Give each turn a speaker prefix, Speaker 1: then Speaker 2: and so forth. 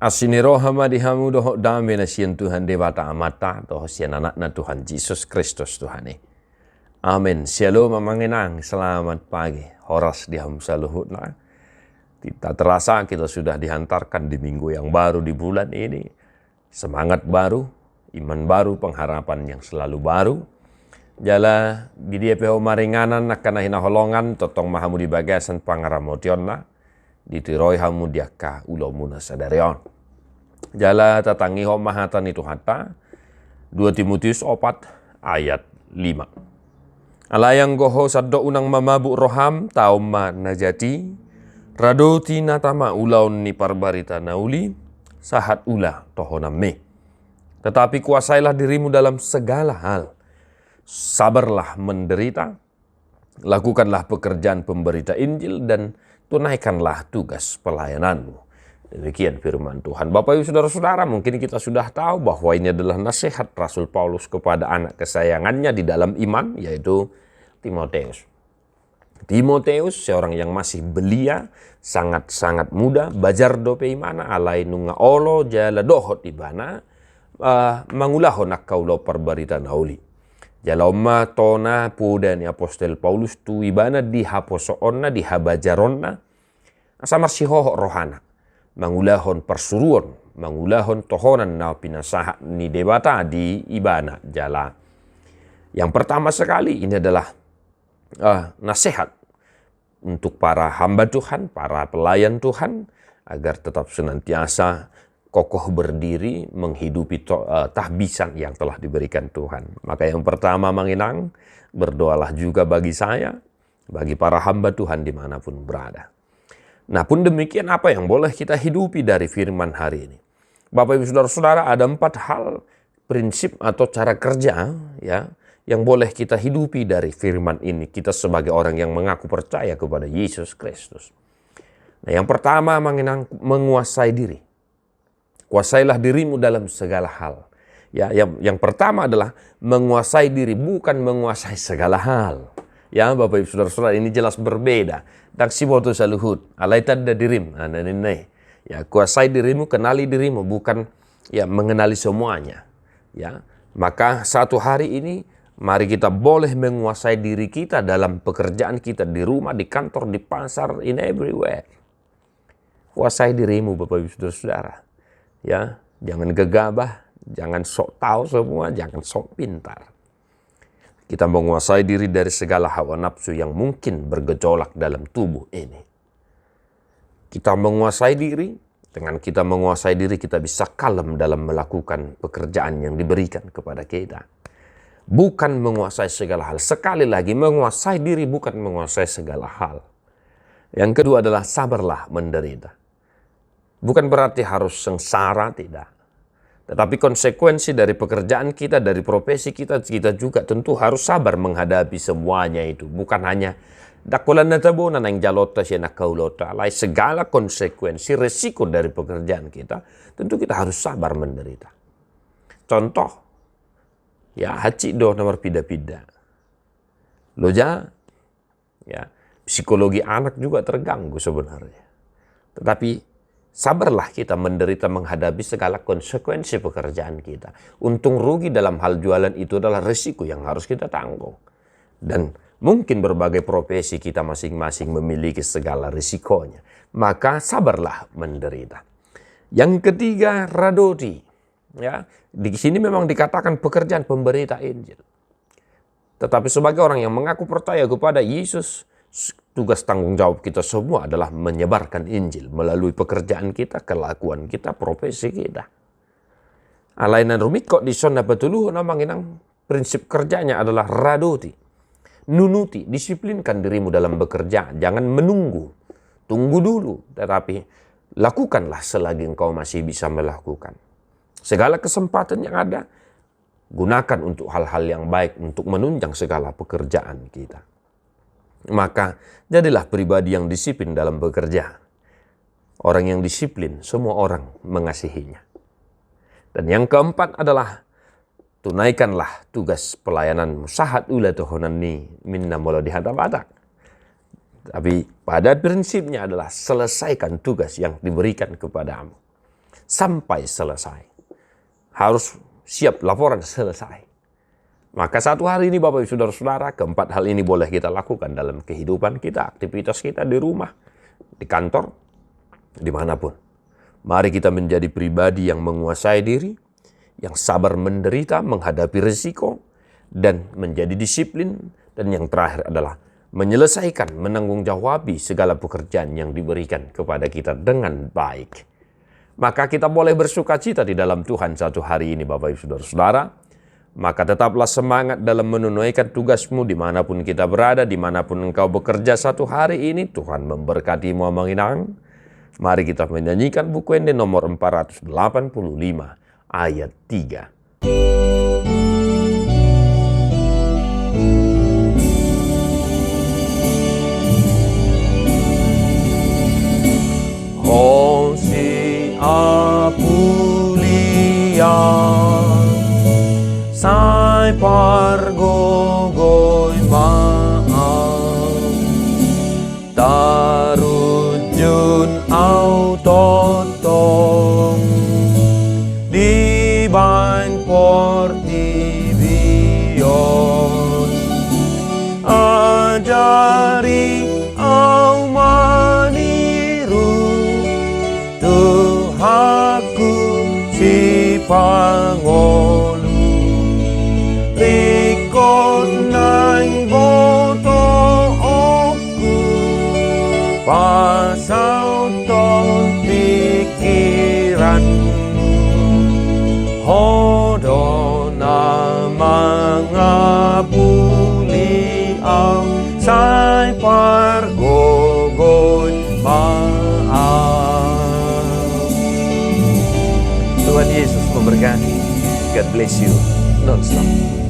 Speaker 1: Asini rohama dihamu doho dame na sian Tuhan dewata amata doho sian anak na Tuhan Yesus Kristus Tuhan. Amin. Shalom manginang. Selamat pagi. Horas diham saluhut na. Tidak terasa kita sudah dihantarkan di minggu yang baru di bulan ini. Semangat baru, iman baru, pengharapan yang selalu baru. Jala di dia peho maringanan nakana hina holongan totong mahamu di bagasan pangaramotion na. Ditiroi hamu diaka ulo muna sadarion. Jala tatangi ho mahatan itu hata 2 Timotius 4 ayat 5. Alayang goho saddo unang mamabuk roham tauma najati radoti natama ulaun ni parbarita nauli sahat ula tohoname. Tetapi kuasailah dirimu dalam segala hal. Sabarlah menderita, lakukanlah pekerjaan pemberita Injil dan tunaikanlah tugas pelayananmu. Demikian firman Tuhan. Bapak Ibu Saudara-saudara, mungkin kita sudah tahu bahwa ini adalah nasihat Rasul Paulus kepada anak kesayangannya di dalam iman, yaitu Timotius. Timotius, seorang yang masih belia, sangat-sangat muda, bajar dope imana alai nunga olo jala dohot ibana, mangulahon akkaulo perbarita nauli. Jala omma tona puda ni apostel Paulus tu ibana dihaposoonna, dihabajaronna, asamar sihoho rohana. Mangulahon persuruan, mangulahon tohonan na pinasaha ni debata di ibana jala. Yang pertama sekali ini adalah nasihat untuk para hamba Tuhan, para pelayan Tuhan, agar tetap senantiasa kokoh berdiri menghidupi tahbisan yang telah diberikan Tuhan. Maka yang pertama manginang, berdoalah juga bagi saya, bagi para hamba Tuhan dimanapun berada. Nah pun demikian apa yang boleh kita hidupi dari firman hari ini. Bapak Ibu Saudara-saudara, ada 4 hal prinsip atau cara kerja ya yang boleh kita hidupi dari firman ini. Kita sebagai orang yang mengaku percaya kepada Yesus Kristus. Nah yang pertama menguasai diri. Kuasailah dirimu dalam segala hal. Ya, yang pertama adalah menguasai diri, bukan menguasai segala hal. Ya, Bapak Ibu Saudara-saudara, ini jelas berbeda. Dan si boto saluhut, alai tadda dirim, ya, kuasai dirimu, kenali dirimu, bukan ya mengenali semuanya. Ya, maka satu hari ini mari kita boleh menguasai diri kita dalam pekerjaan kita di rumah, di kantor, di pasar, in everywhere. Kuasai dirimu, Bapak Ibu Saudara-saudara. Ya, jangan gegabah, jangan sok tahu semua, jangan sok pintar. Kita menguasai diri dari segala hawa nafsu yang mungkin bergejolak dalam tubuh ini. Kita menguasai diri, dengan kita menguasai diri kita bisa kalem dalam melakukan pekerjaan yang diberikan kepada kita. Bukan menguasai segala hal. Sekali lagi, menguasai diri bukan menguasai segala hal. Yang kedua adalah sabarlah menderita. Bukan berarti harus sengsara, tidak. Tetapi konsekuensi dari pekerjaan kita, dari profesi kita juga tentu harus sabar menghadapi semuanya itu. Bukan hanya dakulan natabunan yang jalota siya nakaulota. Lai segala konsekuensi, resiko dari pekerjaan kita, tentu kita harus sabar menderita. Contoh, ya haci do nomor pida-pida. Loja, ya psikologi anak juga terganggu sebenarnya. Tetapi sabarlah kita menderita menghadapi segala konsekuensi pekerjaan kita. Untung rugi dalam hal jualan itu adalah risiko yang harus kita tanggung. Dan mungkin berbagai profesi kita masing-masing memiliki segala risikonya. Maka sabarlah menderita. Yang ketiga, radoti. Ya, di sini memang dikatakan pekerjaan pemberita Injil. Tetapi sebagai orang yang mengaku percaya kepada Yesus, tugas tanggung jawab kita semua adalah menyebarkan Injil melalui pekerjaan kita, kelakuan kita, profesi kita. Alainan rumit kok di sona betuluh namanginang prinsip kerjanya adalah radoti. Nunuti, disiplinkan dirimu dalam bekerja, jangan menunggu. Tunggu dulu, tetapi lakukanlah selagi engkau masih bisa melakukan. Segala kesempatan yang ada, gunakan untuk hal-hal yang baik untuk menunjang segala pekerjaan kita. Maka jadilah pribadi yang disiplin dalam bekerja. Orang yang disiplin, semua orang mengasihinya. Dan yang keempat adalah tunaikanlah tugas pelayananmu. Sahat ula tohonani minna molo dihata-batak. Tapi pada prinsipnya adalah selesaikan tugas yang diberikan kepadamu. sampai selesai. Harus siap laporan selesai. Maka satu hari ini Bapak Ibu Saudara-saudara, keempat hal ini boleh kita lakukan dalam kehidupan kita, aktivitas kita di rumah, di kantor, dimanapun. Mari kita menjadi pribadi yang menguasai diri, yang sabar menderita, menghadapi risiko, dan menjadi disiplin. Dan yang terakhir adalah menyelesaikan, menanggung-jawabi segala pekerjaan yang diberikan kepada kita dengan baik. Maka kita boleh bersuka cita di dalam Tuhan satu hari ini Bapak Ibu Saudara-saudara. Maka tetaplah semangat dalam menunaikan tugasmu dimanapun kita berada, dimanapun engkau bekerja satu hari ini. Tuhan memberkatimu menginang. Mari kita menyanyikan buku Ende nomor 485 ayat 3. Hosi apulia sai pargogoi maaf tarujun au totong di bain portivion ajari au maniru Tuhaku si pangolu rikot nang boto oku pasau ton pikiran hodo nama ngapuli au sai pargogoi maaf. Tuhan Yesus memberkati. God bless you non-stop.